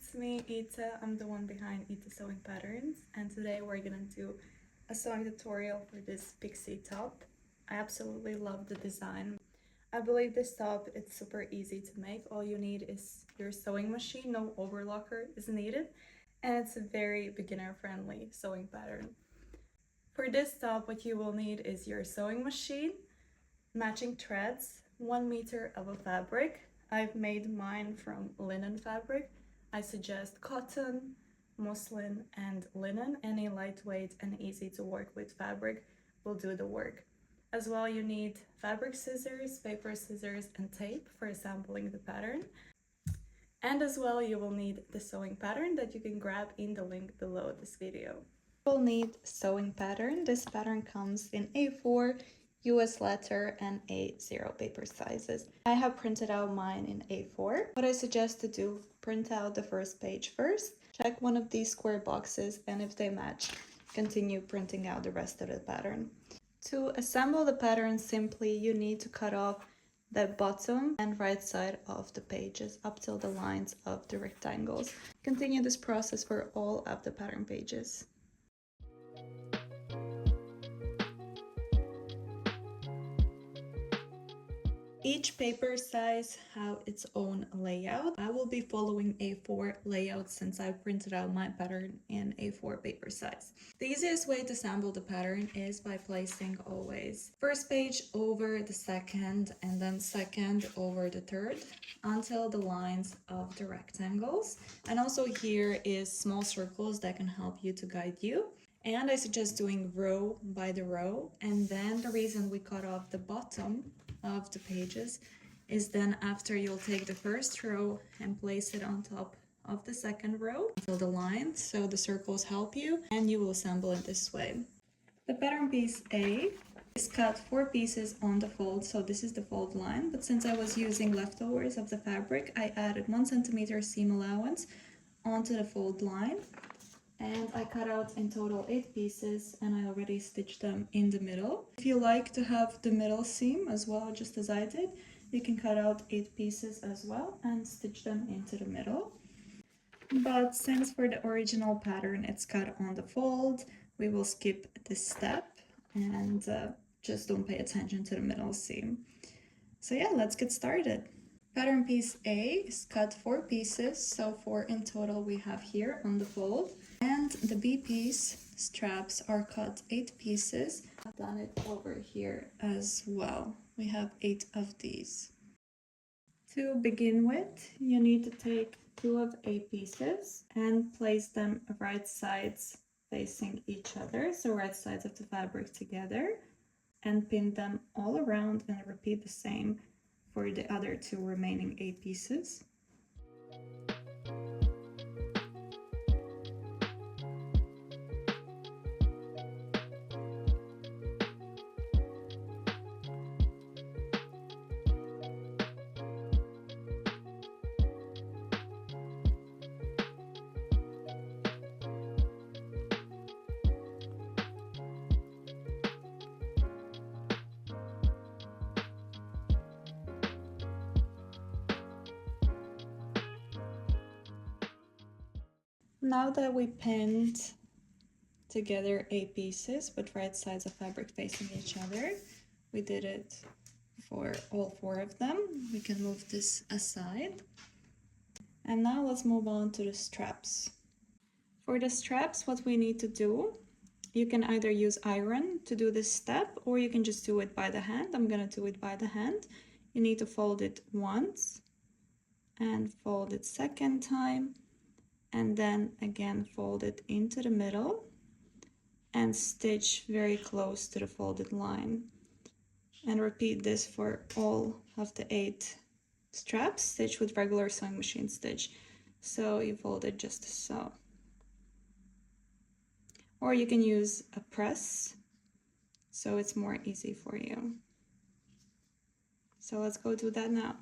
it's me, Ita. I'm the one behind Ita Sewing Patterns, and today we're gonna do a sewing tutorial for this Pixie top. I absolutely love the design. I believe this top is super easy to make. All you need is your sewing machine, no overlocker is needed, and it's a very beginner-friendly sewing pattern. For this top, what you will need is your sewing machine, matching threads, 1 meter of a fabric. I've made mine from linen fabric. I suggest cotton, muslin, and linen. Any lightweight and easy to work with fabric will do the work. As well, you need fabric scissors, paper scissors, and tape for assembling the pattern. And as well, you will need the sewing pattern that you can grab in the link below this video. You will need sewing pattern. This pattern comes in A4, US letter, and A0 paper sizes. I have printed out mine in A4. What I suggest to do, print out the first page first, check one of these square boxes, and if they match, continue printing out the rest of the pattern. To assemble the pattern simply, you need to cut off the bottom and right side of the pages up till the lines of the rectangles. Continue this process for all of the pattern pages. Each paper size have its own layout. I will be following A4 layout since I printed out my pattern in A4 paper size. The easiest way to assemble the pattern is by placing always first page over the second and then second over the third until the lines of the rectangles. And also here is small circles that can help you to guide you. And I suggest doing row by the row. And then the reason we cut off the bottom of the pages is then after you'll take the first row and place it on top of the second row until the line, so the circles help you, and you will assemble it this way. The pattern piece A is cut 4 pieces on the fold, so this is the fold line, but since I was using leftovers of the fabric, I added 1 centimeter seam allowance onto the fold line. And I cut out in total 8 pieces, and I already stitched them in the middle. If you like to have the middle seam as well, just as I did, you can cut out 8 pieces as well and stitch them into the middle. But since for the original pattern it's cut on the fold, we will skip this step and just don't pay attention to the middle seam. So yeah, let's get started. Pattern piece A is cut 4 pieces, so 4 in total we have here on the fold. And the B piece straps are cut 8 pieces. I've done it over here as well. We have 8 of these. To begin with, you need to take 2 of 8 pieces and place them right sides facing each other, so right sides of the fabric together, and pin them all around, and repeat the same for the other 2 remaining 8 pieces. Now that we pinned together 8 pieces with right sides of fabric facing each other, we did it for all 4 of them. We can move this aside. And now let's move on to the straps. For the straps, what we need to do, you can either use iron to do this step, or you can just do it by the hand. I'm gonna do it by the hand. You need to fold it once and fold it second time, and then again fold it into the middle and stitch very close to the folded line. And repeat this for all of the 8 straps. Stitch with regular sewing machine stitch. So you fold it just so. Or you can use a press, so it's more easy for you. So let's go do that now.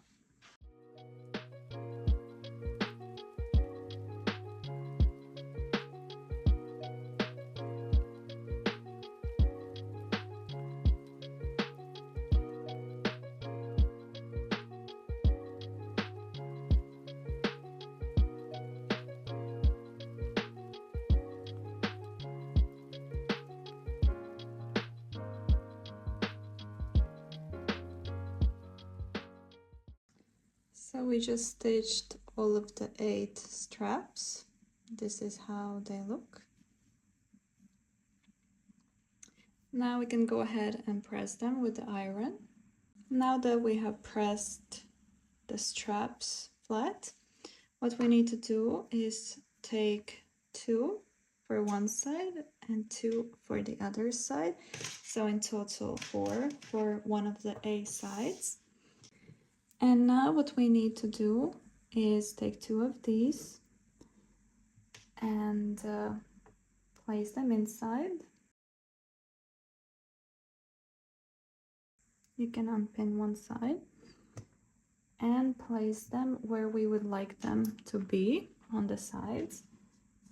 So we just stitched all of the 8 straps. This is how they look. Now we can go ahead and press them with the iron. Now that we have pressed the straps flat, what we need to do is take 2 for one side and 2 for the other side. So in total 4 for one of the A sides. And now what we need to do is take 2 of these and place them inside. You can unpin one side and place them where we would like them to be on the sides.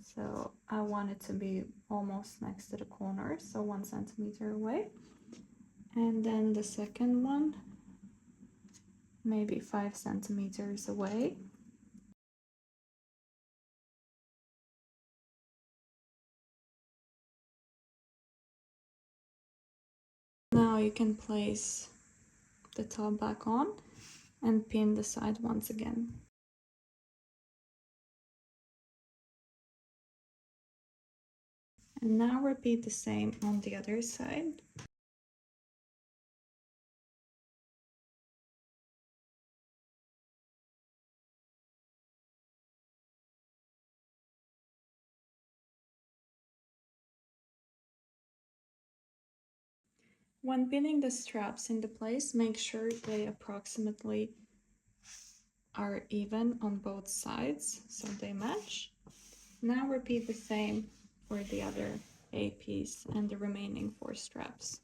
So I want it to be almost next to the corner, so 1 centimeter away. And then the second one, maybe 5 centimeters away. Now you can place the top back on and pin the side once again. And now repeat the same on the other side. When pinning the straps into place, make sure they approximately are even on both sides so they match. Now repeat the same for the other A piece and the remaining 4 straps.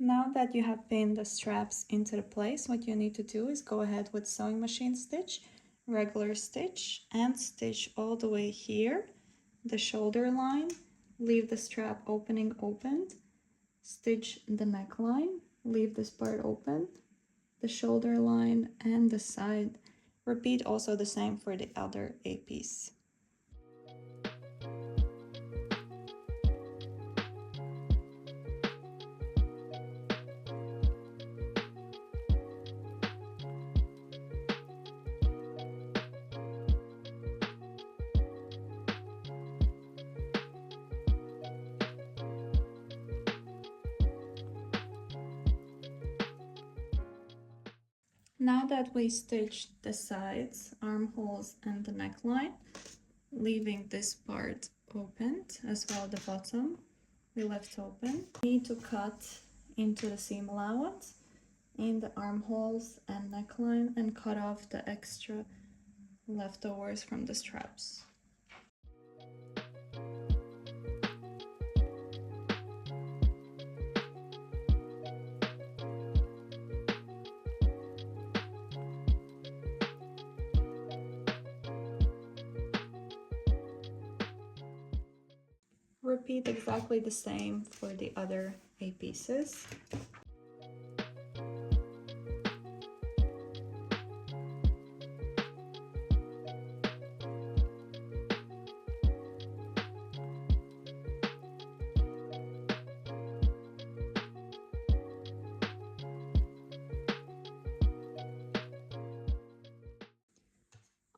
Now that you have pinned the straps into the place, what you need to do is go ahead with sewing machine stitch, regular stitch, and stitch all the way here, the shoulder line, leave the strap opening opened, stitch the neckline, leave this part open, the shoulder line, and the side. Repeat also the same for the other A piece. Now that we stitched the sides, armholes, and the neckline, leaving this part opened, as well the bottom we left open, we need to cut into the seam allowance in the armholes and neckline and cut off the extra leftovers from the straps. Repeat exactly the same for the other A pieces.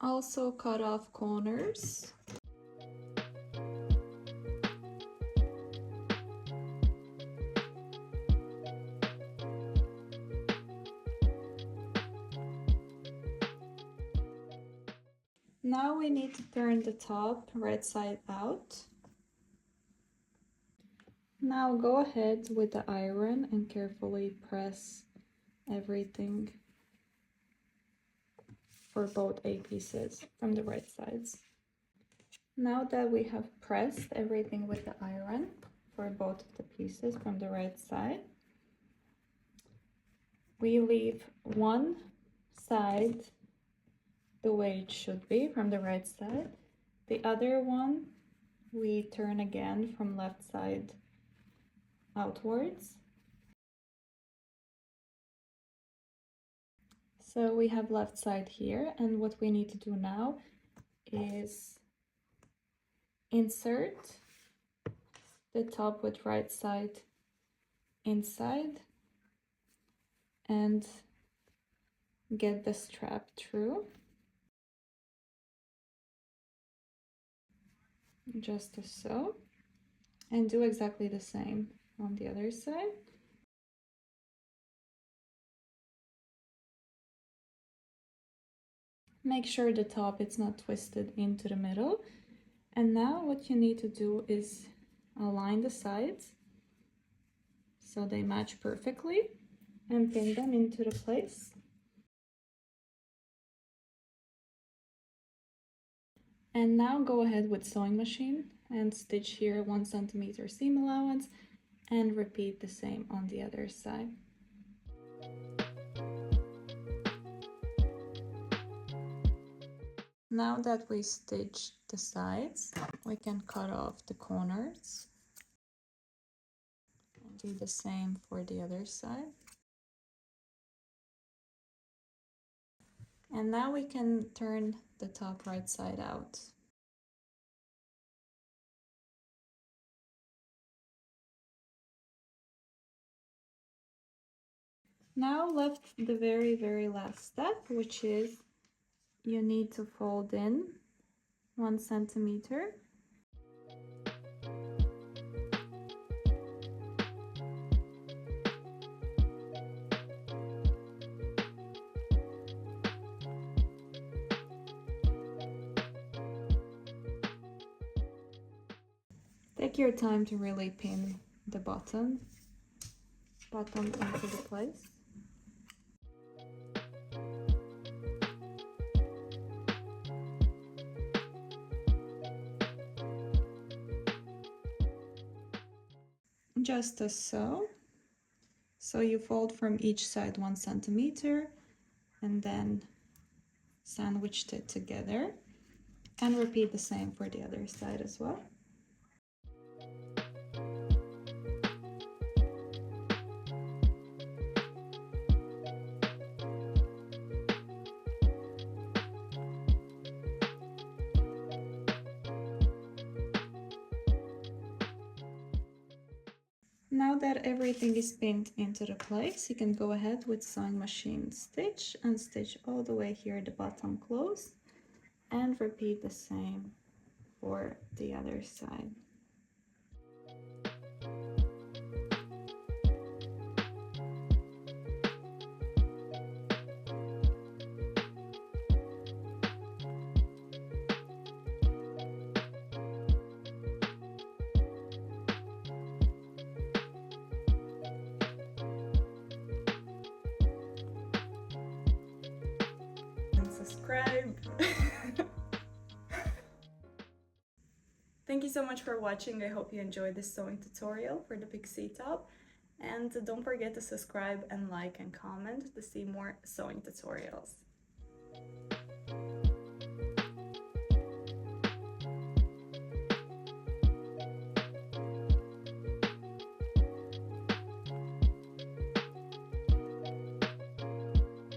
Also cut off corners. Now we need to turn the top right side out. Now go ahead with the iron and carefully press everything for both A pieces from the right sides. Now that we have pressed everything with the iron for both of the pieces from the right side, we leave one side the way it should be from the right side The other one, we turn again from left side outwards. So we have left side here, and what we need to do now is insert the top with right side inside and get the strap through, just as so, and do exactly the same on the other side. Make sure the top is not twisted into the middle. And now what you need to do is align the sides so they match perfectly and pin them into the place. And now go ahead with sewing machine and stitch here 1 centimeter seam allowance and repeat the same on the other side. Now that we stitched the sides, we can cut off the corners and do the same for the other side. And now we can turn the top right side out. Now left the very last step, which is you need to fold in 1 centimeter. Take your time to really pin the bottom into the place. Just as so. So you fold from each side 1 centimeter and then sandwiched it together, and repeat the same for the other side as well. Now that everything is pinned into the place, you can go ahead with sewing machine stitch and stitch all the way here the bottom close and repeat the same for the other side. Subscribe. Thank you so much for watching. I hope you enjoyed this sewing tutorial for the Pixie top, and don't forget to subscribe and like and comment to see more sewing tutorials.